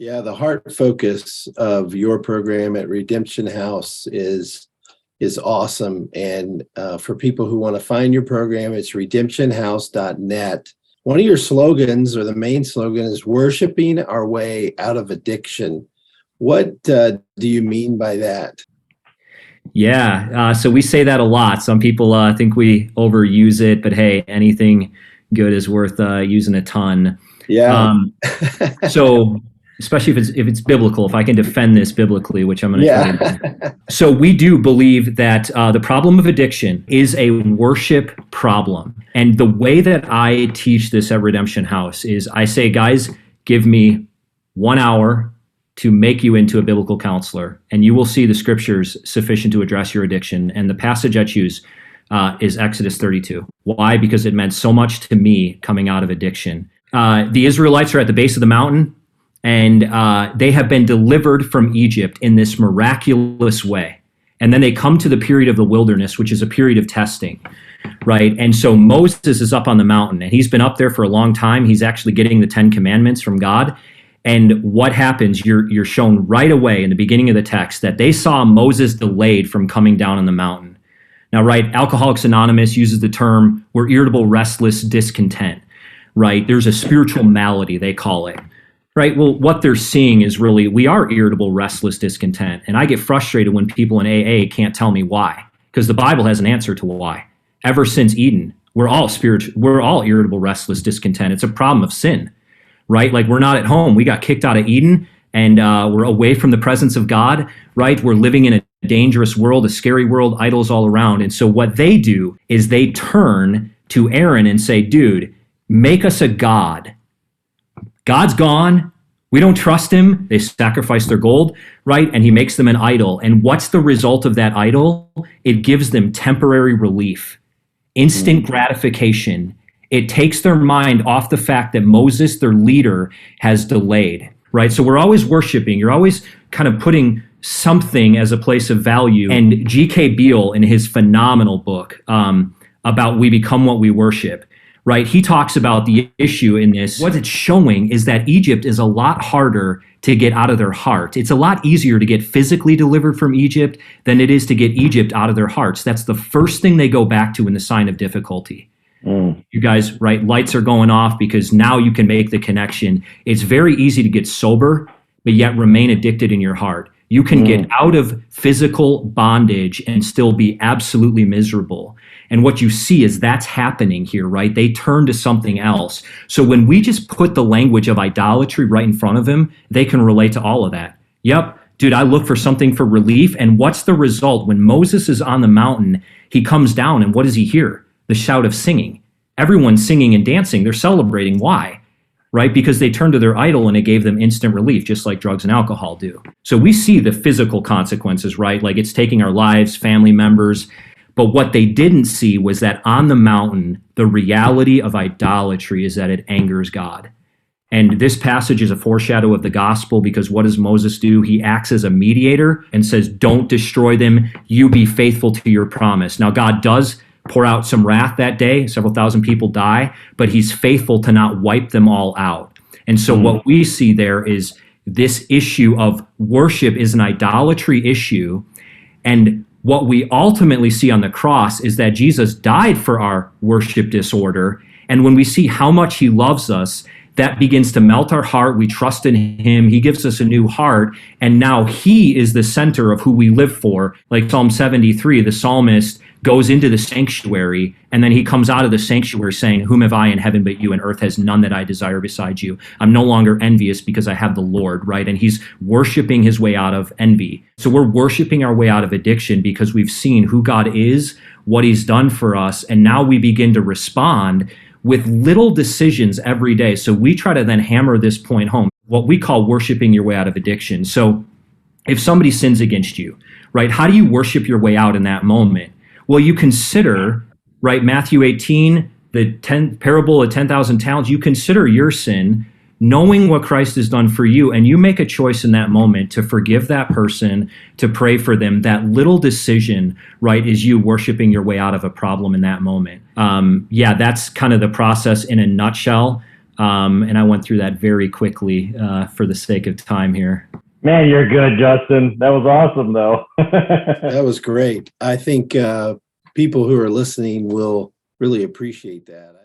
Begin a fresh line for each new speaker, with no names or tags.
Yeah, the heart focus of your program at Redemption House is awesome. And for people who want to find your program, it's redemptionhouse.net. One of your slogans, or the main slogan, is worshiping our way out of addiction. What do you mean by that?
Yeah, so we say that a lot. Some people think we overuse it, but hey, anything good is worth using a ton.
Yeah.
So especially if it's biblical, if I can defend this biblically, which I'm going to try to do. So we do believe that the problem of addiction is a worship problem. And the way that I teach this at Redemption House is I say, guys, give me 1 hour to make you into a biblical counselor, and you will see the scriptures sufficient to address your addiction. And the passage I choose is Exodus 32. Why? Because it meant so much to me coming out of addiction. The Israelites are at the base of the mountain, and they have been delivered from Egypt in this miraculous way. And then they come to the period of the wilderness, which is a period of testing, right? And so Moses is up on the mountain, and he's been up there for a long time. He's actually getting the 10 Commandments from God. And what happens, you're shown right away in the beginning of the text that they saw Moses delayed from coming down on the mountain. Now, right, Alcoholics Anonymous uses the term, we're irritable, restless, discontent, right? There's a spiritual malady, they call it. Right. Well, what they're seeing is really we are irritable, restless, discontent. And I get frustrated when people in AA can't tell me why, because the Bible has an answer to why. Ever since Eden, we're all irritable, restless, discontent. It's a problem of sin, right? Like we're not at home. We got kicked out of Eden and we're away from the presence of God, right? We're living in a dangerous world, a scary world, idols all around. And so what they do is they turn to Aaron and say, dude, make us a god. God's gone. We don't trust him. They sacrifice their gold, right? And he makes them an idol. And what's the result of that idol? It gives them temporary relief, instant gratification. It takes their mind off the fact that Moses, their leader, has delayed, right? So we're always worshiping. You're always kind of putting something as a place of value. And G.K. Beale, in his phenomenal book about We Become What We Worship, right? He talks about the issue in this. What it's showing is that Egypt is a lot harder to get out of their heart. It's a lot easier to get physically delivered from Egypt than it is to get Egypt out of their hearts. That's the first thing they go back to in the sign of difficulty. You guys, right? Lights are going off because now you can make the connection. It's very easy to get sober, but yet remain addicted in your heart. You can get out of physical bondage and still be absolutely miserable. And what you see is that's happening here, right? They turn to something else. So when we just put the language of idolatry right in front of them, they can relate to all of that. Yep, dude, I look for something for relief. And what's the result? When Moses is on the mountain, he comes down and what does he hear? The shout of singing. Everyone's singing and dancing. They're celebrating. Why? Right? Because they turned to their idol and it gave them instant relief, just like drugs and alcohol do. So we see the physical consequences, right? Like it's taking our lives, family members. But what they didn't see was that on the mountain, the reality of idolatry is that it angers God. And this passage is a foreshadow of the gospel because what does Moses do? He acts as a mediator and says, don't destroy them. You be faithful to your promise. Now, God does pour out some wrath that day. Several thousand people die, but he's faithful to not wipe them all out. And so what we see there is this issue of worship is an idolatry issue. And what we ultimately see on the cross is that Jesus died for our worship disorder. And when we see how much he loves us, that begins to melt our heart. We trust in him. He gives us a new heart. And now he is the center of who we live for. Like Psalm 73, the psalmist goes into the sanctuary, and then he comes out of the sanctuary saying, whom have I in heaven but you, and earth has none that I desire beside you. I'm no longer envious because I have the Lord, right? And he's worshiping his way out of envy. So we're worshiping our way out of addiction because we've seen who God is, what he's done for us, and now we begin to respond with little decisions every day. So we try to then hammer this point home, what we call worshiping your way out of addiction. So if somebody sins against you, right, how do you worship your way out in that moment? Well, you consider, right, Matthew 18, the parable of 10,000 talents, you consider your sin, knowing what Christ has done for you, and you make a choice in that moment to forgive that person, to pray for them. That little decision, right, is you worshiping your way out of a problem in that moment. Yeah, that's kind of the process in a nutshell. And I went through that very quickly for the sake of time here.
Man, you're good, Justin. That was awesome, though.
That was great. I think people who are listening will really appreciate that.